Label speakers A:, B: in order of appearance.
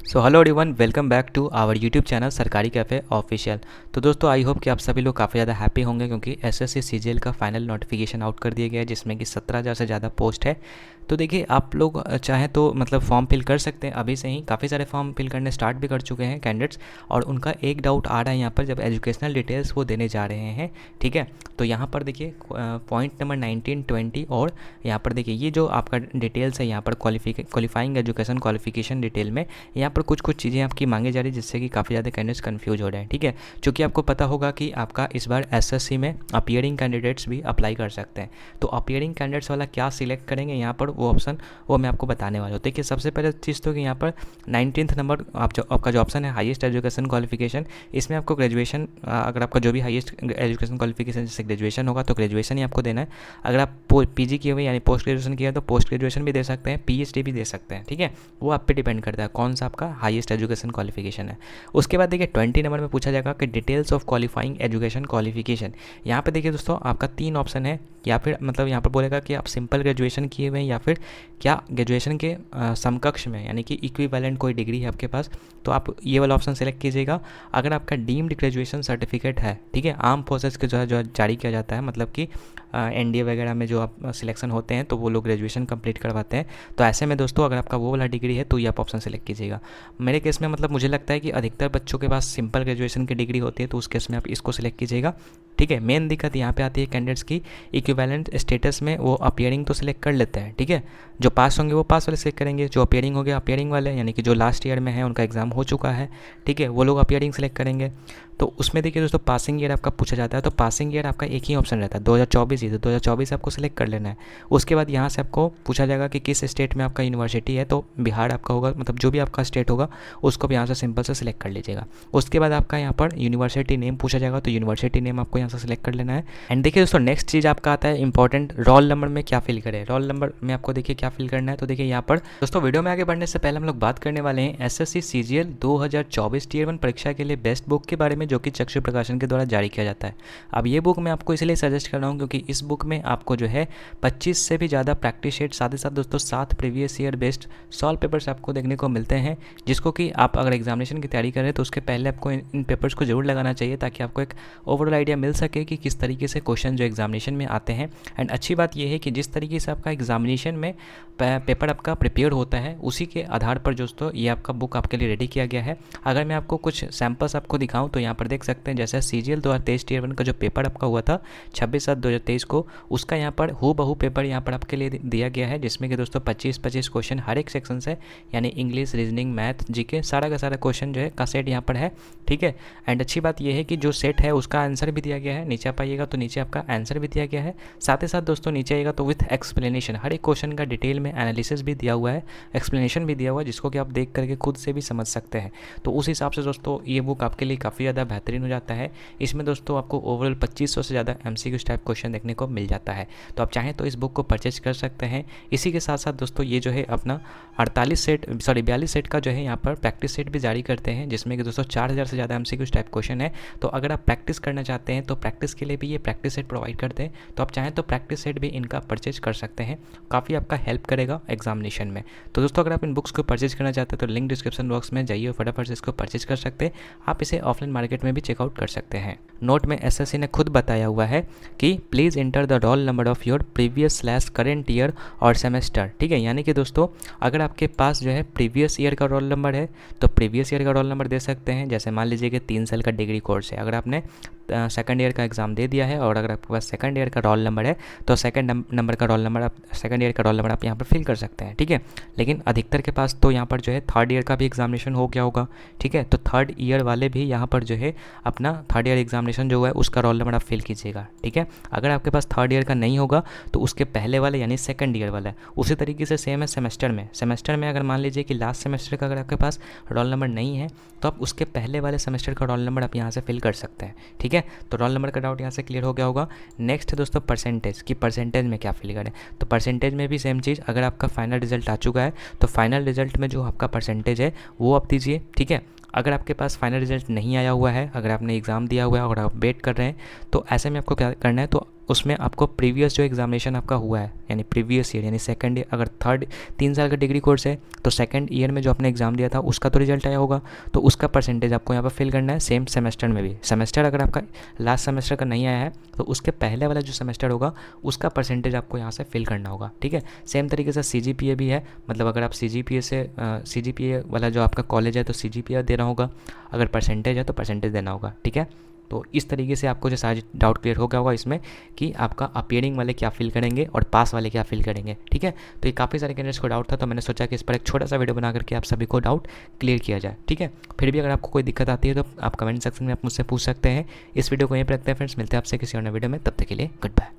A: So hello everyone, welcome back to our YouTube channel Sarkari Cafe Official. तो दोस्तों I hope कि आप सभी लोग काफ़ी ज़्यादा हैप्पी होंगे क्योंकि एसएससी सीजीएल का फाइनल नोटिफिकेशन आउट कर दिया गया है जिसमें कि 17,000 से ज़्यादा पोस्ट है। तो देखिए आप लोग चाहें तो मतलब फॉर्म फिल कर सकते हैं अभी से ही। काफ़ी सारे फॉर्म फिल करने स्टार्ट भी कर चुके हैं कैंडिडेट्स, और उनका एक डाउट आ रहा है यहाँ पर जब एजुकेशनल डिटेल्स वो देने जा रहे हैं। ठीक है, तो यहाँ पर देखिए पॉइंट नंबर 19, 20 और यहाँ पर देखिए ये जो आपका डिटेल्स है यहाँ पर क्वालिफाइंग एजुकेशन क्वालिफिकेशन डिटेल में यहाँ पर कुछ कुछ चीज़ें आपकी मांगी जा रही है जिससे कि काफ़ी ज़्यादा कैंडिडेट्स कंफ्यूज हो रहे हैं। ठीक है, चूँकि आपको पता होगा कि आपका इस बार एसएससी में अपीयरिंग कैंडिडेट्स भी अप्लाई कर सकते हैं। तो अपीयरिंग कैंडिडेट्स वाला क्या सिलेक्ट करेंगे यहाँ पर वो ऑप्शन वो मैं आपको बताने वाला हूँ। देखिए सबसे पहले चीज़ तो कि यहाँ पर 19th नंबर आपका जो ऑप्शन है हाईएस्ट एजुकेशन क्वालिफिकेशन, इसमें आपको ग्रेजुएशन, अगर आपका जो भी हाईएस्ट एजुकेशन क्वालिफिकेशन जैसे ग्रेजुएशन होगा तो ग्रेजुएशन ही आपको देना है। अगर आप पीजी किए हुए यानी पोस्ट ग्रेजुएशन किया है तो पोस्ट ग्रेजुएशन भी दे सकते हैं, पीएचडी भी दे सकते हैं। ठीक है, वो आप पे डिपेंड करता है कौन सा आपका हाईएस्ट एजुकेशन क्वालिफिकेशन है। उसके बाद देखिए 20 नंबर में पूछा जाएगा कि details of qualifying education qualification. यहाँ पे देखिए दोस्तों आपका 3 ऑप्शन है, या फिर मतलब यहाँ पर बोलेगा कि आप सिंपल ग्रेजुएशन किए हुए हैं या फिर क्या ग्रेजुएशन के समकक्ष में यानी कि इक्विवेलेंट कोई डिग्री है आपके पास, तो आप ये वाला ऑप्शन सेलेक्ट कीजिएगा। अगर आपका डीम्ड ग्रेजुएशन सर्टिफिकेट है, ठीक है, आर्म फोर्सेस के जो है जारी किया जाता है, मतलब कि एनडीए वगैरह में जो आप सिलेक्शन होते हैं तो वो लोग ग्रेजुएशन कंप्लीट करवाते हैं। तो ऐसे में दोस्तों अगर आपका वो वाला डिग्री है तो ये आप ऑप्शन सेलेक्ट कीजिएगा। मेरे केस में मतलब मुझे लगता है कि अधिकतर बच्चों के पास सिंपल ग्रेजुएशन की डिग्री होती है तो उस केस में आप इसको सिलेक्ट कीजिएगा। ठीक है, मेन दिक्कत यहाँ पे आती है कैंडिडेट्स की इक्विवेलेंट स्टेटस में वो अपीयरिंग तो सिलेक्ट कर लेते हैं। ठीक है, जो पास होंगे वो पास वाले सिलेक्ट करेंगे, जो अपीयरिंग हो गया अपीयरिंग वाले, यानी कि जो लास्ट ईयर में है उनका एग्जाम हो चुका है, ठीक है, वो लोग अपीयरिंग सेलेक्ट करेंगे। तो उसमें देखिए दोस्तों पासिंग ईयर आपका पूछा जाता है, तो पासिंग ईयर आपका एक ही ऑप्शन रहता है 2024 ही, तो 2024 आपको सिलेक्ट कर लेना है। उसके बाद यहाँ से आपको पूछा जाएगा कि किस स्टेट में आपका यूनिवर्सिटी है, तो बिहार आपका होगा, मतलब जो भी आपका स्टेट होगा उसको भी यहाँ से सिंपल से सिलेक्ट कर लीजिएगा। उसके बाद आपका यहाँ पर यूनिवर्सिटी नेम पूछा जाएगा, तो यूनिवर्सिटी नेम आपको यहाँ से सिलेक्ट कर लेना है। एंड देखिए दोस्तों नेक्स्ट चीज़ आपका आता है इंपॉर्टेंट, रोल नंबर में क्या फिल करें। रोल नंबर में आपको देखिए क्या फिल करना है, तो देखिए यहाँ पर दोस्तों वीडियो में आगे बढ़ने से पहले हम लोग बात करने वाले हैं एसएससी सीजीएल 2024 टियर 1 परीक्षा के लिए बेस्ट बुक के बारे में, जो कि चक्षु प्रकाशन के द्वारा जारी किया जाता है। अब ये बुक मैं आपको इसलिए सजेस्ट कर रहा हूँ क्योंकि इस बुक में आपको जो है 25 से भी ज़्यादा प्रैक्टिस शीट, साथ ही साथ दोस्तों 7 previous year based solve papers आपको देखने को मिलते हैं, जिसको कि आप अगर एग्जामिनेशन की तैयारी करें तो उसके पहले आपको इन पेपर्स को जरूर लगाना चाहिए ताकि आपको एक ओवरऑल आइडिया मिल सके कि किस तरीके से क्वेश्चन जो एग्जामिनेशन में आते हैं। एंड अच्छी बात यह है कि जिस तरीके से आपका एग्जामिनेशन में पेपर आपका प्रिपेयर होता है उसी के आधार पर दोस्तों ये आपका बुक आपके लिए रेडी किया गया है। अगर मैं आपको कुछ सैम्पल्स आपको दिखाऊं तो यहाँ पर देख सकते हैं, जैसे सीजीएल 2023 टियर 1 का जो पेपर आपका हुआ था 26/7/2023 को, उसका यहाँ पर हूबहू पेपर यहाँ पर आपके लिए दिया गया है, जिसमें कि दोस्तों 25-25 क्वेश्चन हर एक सेक्शन से, यानी इंग्लिश, रीजनिंग, मैथ, जीके, सारा का सारा क्वेश्चन जो है का सेट यहाँ पर है। ठीक है, एंड अच्छी बात यह है कि जो सेट है उसका आंसर भी दिया गया है, नीचे आप आइएगा तो नीचे आपका आंसर भी दिया गया है, साथ ही साथ दोस्तों नीचे आइएगा तो विथ एक्सप्लेनेशन, हर एक क्वेश्चन का डिटेल में एनालिसिस भी दिया हुआ है, एक्सप्लेनेशन भी दिया हुआ है, जिसको कि आप देख करके खुद से भी समझ सकते हैं। तो उस हिसाब से दोस्तों ये बुक आपके लिए काफ़ी ज़्यादा बेहतरीन हो जाता है। इसमें दोस्तों आपको ओवरऑल 2500 से ज़्यादा एमसीक्यू टाइप क्वेश्चन देखने को मिल जाता है, तो आप चाहें तो इस बुक को परचेज कर सकते हैं। इसी के साथ साथ दोस्तों ये जो है अपना 42 सेट का जो है यहाँ पर प्रैक्टिस सेट भी जारी करते हैं, जिसमें कि दोस्तों 4000 से ज़्यादा एमसीक्यू टाइप क्वेश्चन है। तो अगर आप प्रैक्टिस करना चाहते हैं तो प्रैक्टिस के लिए भी ये प्रैक्टिस सेट प्रोवाइड करते हैं, तो आप चाहें तो प्रैक्टिस सेट भी इनका परचेज कर सकते हैं, काफ़ी आपका हेल्प करेगा एग्जामिनेशन में। तो दोस्तों अगर आप इन बुक्स को परचेज करना चाहते हैं तो लिंक डिस्क्रिप्शन बॉक्स में जाइए और फटाफट से इसको परचेज कर सकते हैं। आप इसे ऑफलाइन मार्केट में भी चेकआउट कर सकते हैं। नोट में एसएससी ने खुद बताया हुआ है कि please enter the roll number of your previous current year और सेमेस्टर। ठीक है, यानी कि दोस्तों अगर आपके पास जो है प्रीवियस ईयर का रोल नंबर है तो प्रीवियस ईयर का रोल नंबर दे सकते हैं। जैसे मान लीजिए कि 3 साल का डिग्री कोर्स है, अगर आपने सेकंड ईयर का एग्ज़ाम दे दिया है और अगर आपके पास सेकंड ईयर का रोल नंबर है तो सेकंड नंबर का रोल नंबर आप सेकंड ईयर का रोल नंबर आप यहाँ पर फिल कर सकते हैं। ठीक है, लेकिन अधिकतर के पास तो यहाँ पर जो है थर्ड ईयर का भी एग्जामिनेशन हो गया होगा। ठीक है, तो थर्ड ईयर वाले भी यहाँ पर जो है अपना थर्ड ईयर एग्जामिनेशन जो हुआ है उसका रोल नंबर आप फिल कीजिएगा। ठीक है, अगर आपके पास थर्ड ईयर का नहीं होगा तो उसके पहले वाले यानी सेकंड ईयर वाला है। उसी तरीके से सेम है सेमेस्टर में अगर मान लीजिए कि लास्ट सेमेस्टर का अगर आपके पास रोल नंबर नहीं है तो आप उसके पहले वाले सेमेस्टर का रोल नंबर आप यहाँ से फिल कर सकते हैं। ठीक है, तो रोल नंबर का डाउट यहाँ से क्लियर हो गया होगा। नेक्स्ट है दोस्तों परसेंटेज, कि परसेंटेज में क्या फिल करें। तो परसेंटेज में भी सेम चीज़, अगर आपका फाइनल रिजल्ट आ चुका है तो फाइनल रिजल्ट में जो आपका परसेंटेज है वो आप दीजिए। ठीक है, अगर आपके पास फाइनल रिजल्ट नहीं आया हुआ है, अगर आपने एग्ज़ाम दिया हुआ है और आप वेट कर रहे हैं, तो ऐसे में आपको क्या करना है, तो उसमें आपको प्रीवियस जो एग्जामिनेशन आपका हुआ है यानी प्रीवियस ईयर यानी सेकंड ईयर, अगर 3 साल का डिग्री कोर्स है तो सेकंड ईयर में जो आपने एग्ज़ाम दिया था उसका तो रिजल्ट आया होगा, तो उसका परसेंटेज आपको यहाँ पर फिल करना है। सेम सेमेस्टर में भी, सेमेस्टर अगर आपका लास्ट सेमेस्टर का नहीं आया है तो उसके पहले वाला जो सेमेस्टर होगा उसका परसेंटेज आपको यहाँ से फिल करना होगा, ठीक है। सेम तरीके से CGPA भी है, मतलब अगर आप CGPA वाला जो आपका कॉलेज है तो CGPA देना होगा, अगर परसेंटेज है तो परसेंटेज देना होगा, ठीक है। तो इस तरीके से आपको जो सारे डाउट क्लियर हो गया होगा इसमें कि आपका अपीयरिंग वाले क्या फिल करेंगे और पास वाले क्या फिल करेंगे, ठीक है। तो ये काफ़ी सारे कैंडिडेट्स को डाउट था, तो मैंने सोचा कि इस पर एक छोटा सा वीडियो बना करके आप सभी को डाउट क्लियर किया जाए, ठीक है। फिर भी अगर आपको कोई दिक्कत आती है तो आप कमेंट सेक्शन में आप मुझसे पूछ सकते हैं। इस वीडियो को यहीं पर रखते हैं फ्रेंड्स, मिलते हैं आपसे किसी और नए वीडियो में, तब तक के लिए गुड बाय।